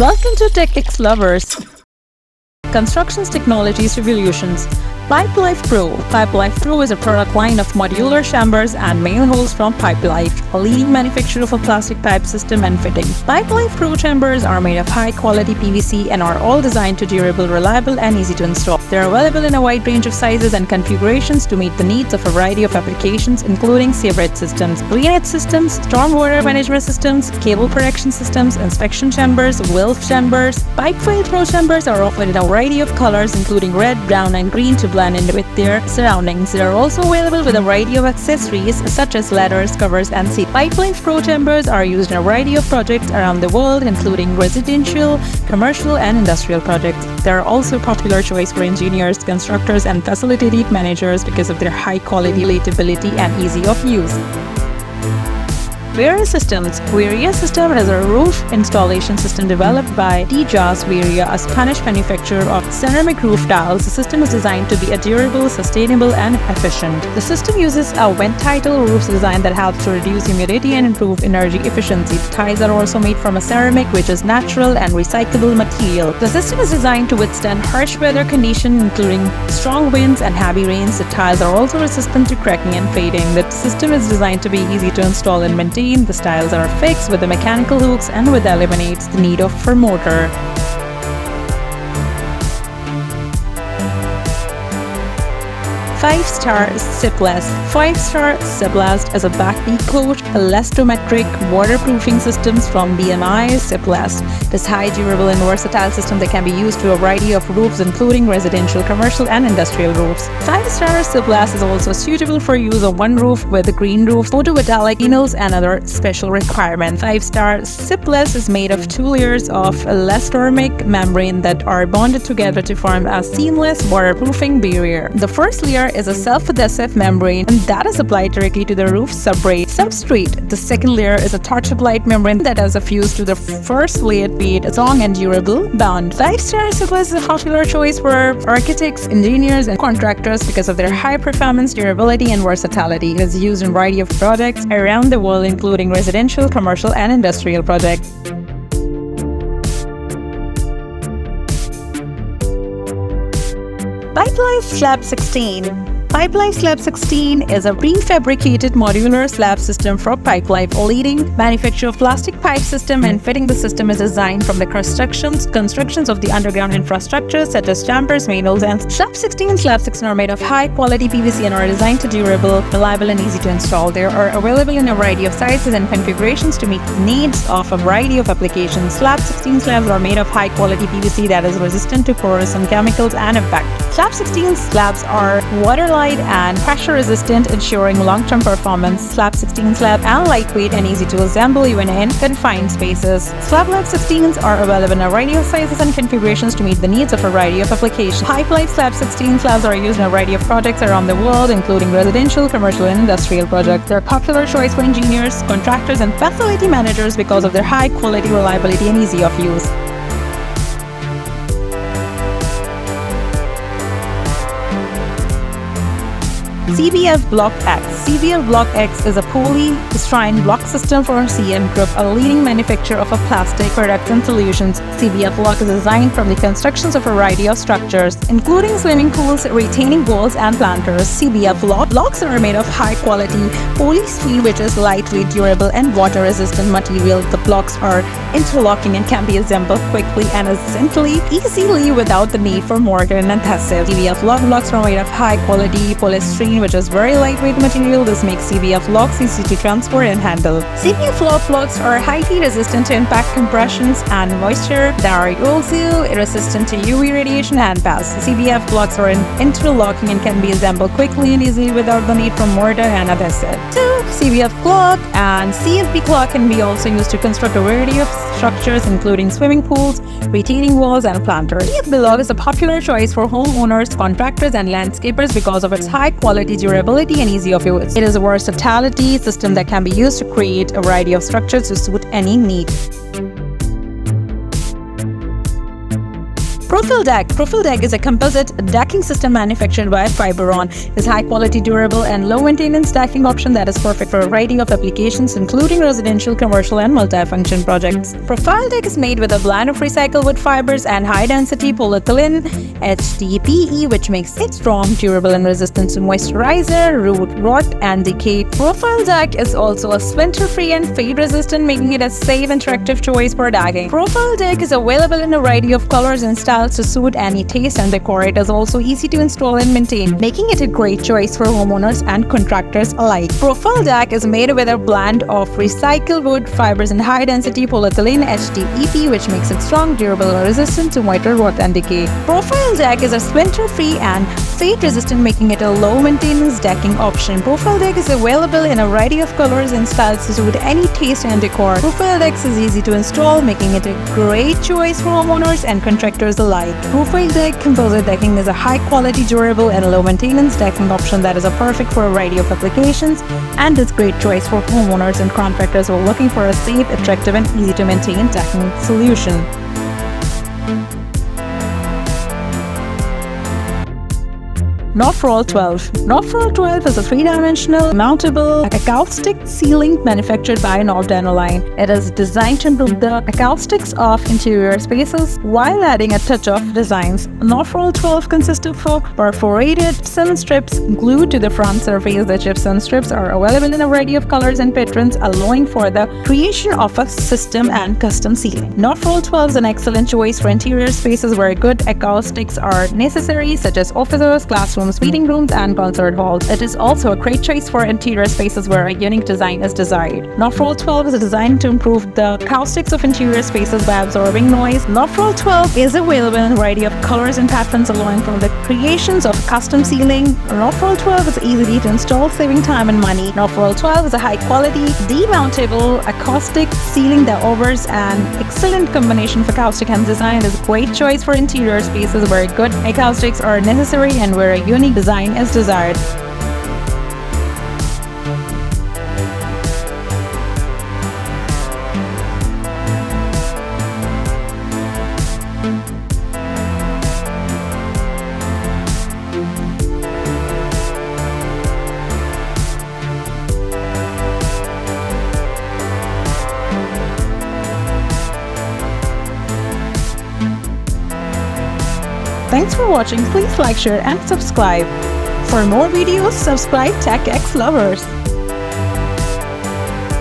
Welcome to techxlovers. Constructions Technologies Revolutions. Pipelife PRO. Pipelife PRO is a product line of modular chambers and manholes from Pipelife, a leading manufacturer of a plastic pipe system and fitting. Pipelife PRO chambers are made of high-quality PVC and are all designed to durable, reliable, and easy to install. They are available in a wide range of sizes and configurations to meet the needs of a variety of applications, including Verea systems, drainage systems, stormwater management systems, cable protection systems, inspection chambers, whelf chambers. Pipelife PRO chambers are offered in a variety of colors, including red, brown, and green, to blend in with their surroundings. They are also available with a variety of accessories such as ladders, covers, and seats. Pipelife PRO chambers are used in a variety of projects around the world, including residential, commercial, and industrial projects. They are also a popular choice for engineers, constructors, and facility managers because of their high quality, relatability, and easy of use. Verea Systems. Verea System is a roof installation system developed by Verea, a Spanish manufacturer of ceramic roof tiles. The system is designed to be durable, sustainable, and efficient. The system uses a vent-tidal roof design that helps to reduce humidity and improve energy efficiency. The tiles are also made from a ceramic, which is natural and recyclable material. The system is designed to withstand harsh weather conditions, including strong winds and heavy rains. The tiles are also resistant to cracking and fading. The system is designed to be easy to install and maintain. The tiles are fixed with the mechanical hooks and with eliminates the need for mortar. 5-Star Siplast. 5-Star Siplast is a backbeat coat, elastometric waterproofing systems from BMI Siplast. This high durable and versatile system that can be used to a variety of roofs, including residential, commercial, and industrial roofs. 5-Star Siplast is also suitable for use on one roof with green roofs, photovoltaic panels, and other special requirements. 5-Star Siplast is made of 2 layers of elastomeric membrane that are bonded together to form a seamless waterproofing barrier. The first layer is a self-adhesive membrane and that is applied directly to the roof substrate. The second layer is a torch-applied membrane that is fused to the first layer to create a strong and durable bond. 5-Star Siplast is a popular choice for architects, engineers, and contractors because of their high performance, durability, and versatility. It is used in a variety of projects around the world, including residential, commercial, and industrial projects. Pipelife SLAB-16. Pipelife SLAB-16 is a prefabricated modular slab system from Pipelife, a leading manufacturer of plastic pipe system, and fitting the system is designed from the constructions of the underground infrastructure such as chambers, manholes, and SLAB-16. SLAB-16 are made of high-quality PVC and are designed to durable, reliable, and easy to install. They are available in a variety of sizes and configurations to meet the needs of a variety of applications. SLAB-16 slabs are made of high-quality PVC that is resistant to corrosion, chemicals, and impact. SLAB-16 slabs are water-light and pressure-resistant, ensuring long-term performance. SLAB-16 slab are lightweight and easy to assemble even in confined spaces. SLAB-16s are available in a variety of sizes and configurations to meet the needs of a variety of applications. Pipelife SLAB-16 slabs are used in a variety of projects around the world, including residential, commercial, and industrial projects. They're a popular choice for engineers, contractors, and facility managers because of their high quality, reliability, and ease of use. CFBlock X. CFBlock X is a polystyrene block system for CF Group, a leading manufacturer of plastic products and solutions. CFBlock is designed from the constructions of a variety of structures, including swimming pools, retaining walls, and planters. CFBlock blocks are made of high-quality polystyrene, which is lightweight, durable, and water-resistant material. The blocks are interlocking and can be assembled quickly and easily without the need for mortar and adhesive. CFBlock blocks are made of high-quality polystyrene, which is very lightweight material. This makes CFBlocks easy to transport and handle. CFBlock blocks are highly resistant to impact, compressions, and moisture. They are also resistant to UV radiation and pests. CFBlocks are interlocking and can be assembled quickly and easily without the need for mortar and adhesive. So, CFBlock and CFBlock can be also used to construct a variety of structures, including swimming pools, retaining walls, and planters. CFBlock is a popular choice for homeowners, contractors, and landscapers because of its high quality, durability, and easy of use. It is a versatility system that can be used to create a variety of structures to suit any need. PROFILDECK. PROFILDECK is a composite decking system manufactured by Fibron. It's high-quality, durable, and low-maintenance decking option that is perfect for a variety of applications, including residential, commercial, and multi-function projects. PROFILDECK is made with a blend of recycled wood fibers and high-density polyethylene HDPE, which makes it strong, durable, and resistant to moisturizer, root rot, and decay. PROFILDECK is also a splinter-free and fade-resistant, making it a safe and attractive choice for decking. PROFILDECK is available in a variety of colors and styles to suit any taste and decor. It is also easy to install and maintain, making it a great choice for homeowners and contractors alike. PROFILDECK is made with a blend of recycled wood fibers and high-density polyethylene HDPE, which makes it strong, durable, and resistant to moisture, rot, and decay. PROFILDECK is a splinter-free and fade-resistant, making it a low-maintenance decking option. PROFILDECK is available in a variety of colors and styles to suit any taste and decor. PROFILDECK is easy to install, making it a great choice for homeowners and contractors alike. PROFILDECK composite decking is a high-quality, durable, and low-maintenance decking option that is perfect for a variety of applications and is a great choice for homeowners and contractors who are looking for a safe, attractive, and easy-to-maintain decking solution. Knauf ROLD-12. Knauf ROLD-12 is a three-dimensional, mountable acoustic ceiling manufactured by Knauf Line. It is designed to improve the acoustics of interior spaces while adding a touch of designs. Knauf ROLD-12 consists of perforated gypsum strips glued to the front surface. The gypsum strips are available in a variety of colors and patterns, allowing for the creation of a system and custom ceiling. Knauf ROLD-12 is an excellent choice for interior spaces where good acoustics are necessary, such as offices, classrooms, meeting rooms, and concert halls. It is also a great choice for interior spaces where a unique design is desired. Knauf ROLD-12 is designed to improve the acoustics of interior spaces by absorbing noise. Knauf ROLD-12 is available in a variety of colors and patterns, allowing for the creations of custom ceiling. Knauf ROLD-12 is easy to install, saving time and money. Knauf ROLD-12 is a high-quality, demountable acoustic ceiling that offers an excellent combination of acoustic and design. It is a great choice for interior spaces where good acoustics are necessary and where a unique design is desired. Thanks for watching. Please like, share, and subscribe. For more videos, subscribe techxlovers.